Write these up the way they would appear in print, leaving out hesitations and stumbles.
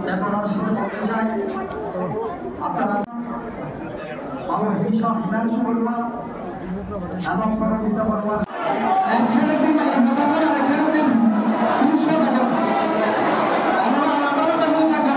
আপনারা হিংসা হিংসা করবা এবং পরবর্তী করবা এক ছেলে দিন কথা বলে আরেক ছেলে দিন হিংসা টাকা আমরা আলাদা আলাদা টাকা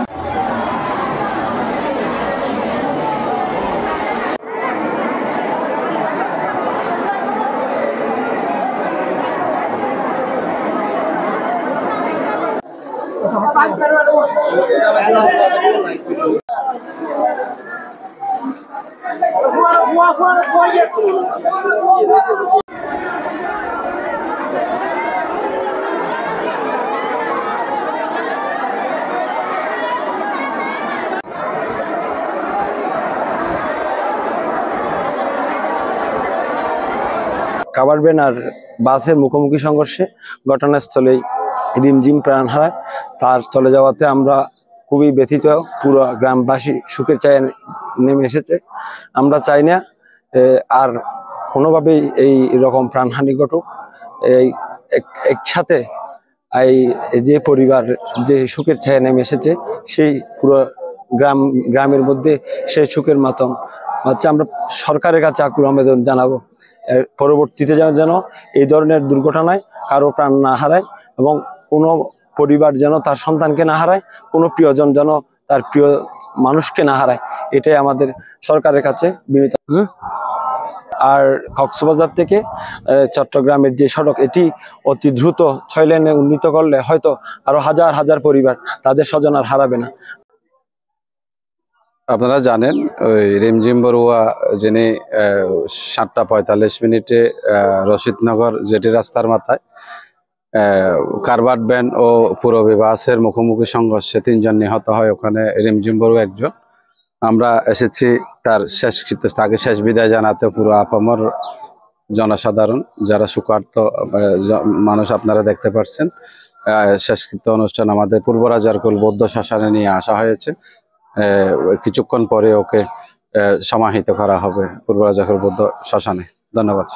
কাভার ভ্যান আর বাসের মুখোমুখি সংঘর্ষে ঘটনাস্থলেই রিমঝিম প্রাণ হারায়। তার চলে যাওয়াতে আমরা খুবই ব্যথিত, পুরো গ্রামবাসী সুখের ছায়া নেমে এসেছে। আমরা চাই না আর কোনোভাবেই এই রকম প্রাণহানি ঘটুক। এই একসাথে যে পরিবার যে সুখের ছায়া নেমে এসেছে, সেই পুরো গ্রামের মধ্যে সেই সুখের মাতম হচ্ছে। আমরা সরকারের কাছে আকুল আবেদন জানাবো, পরবর্তীতে যেন এই ধরনের দুর্ঘটনায় কারো প্রাণ না হারায় এবং কোনো পরিবার যেন তার সন্তানকে না হারায়, কোনো প্রিয়জন যেন তার প্রিয় মানুষকে না হারায়, এটাই আমাদের সরকারের কাছে বিনীত। আর কক্সবাজার থেকে চট্টগ্রামের যে সড়ক, এটি অতি দ্রুত 6 লেনে উন্নীত করলে হয়তো আরো হাজার হাজার পরিবার তাদের স্বজন আর হারাবে না। আপনারা জানেন ওই রিমঝিম বড়ুয়া যিনি 7টা 45 মিনিটে রশিদনগর জেটি রাস্তার মাথায় কারবাট ভ্যান ও পুরবী বাসের মুখোমুখি সংঘর্ষে 3 জন নিহত হয়। ওখানে রিমঝিম বড়ুয়া একজন। আমরা এসেছি তার তাকে শেষ বিদায় জানাতে। পুরো আপামর জনসাধারণ যারা শোকার্ত মানুষ আপনারা দেখতে পাচ্ছেন, শেষকৃত্য অনুষ্ঠান আমাদের পূর্ব রাজারকুল বৌদ্ধ শ্মশানে নিয়ে আসা হয়েছে। কিছুক্ষণ পরে ওকে সমাহিত করা হবে পূর্ব রাজারকুল বৌদ্ধ শ্মশানে। ধন্যবাদ।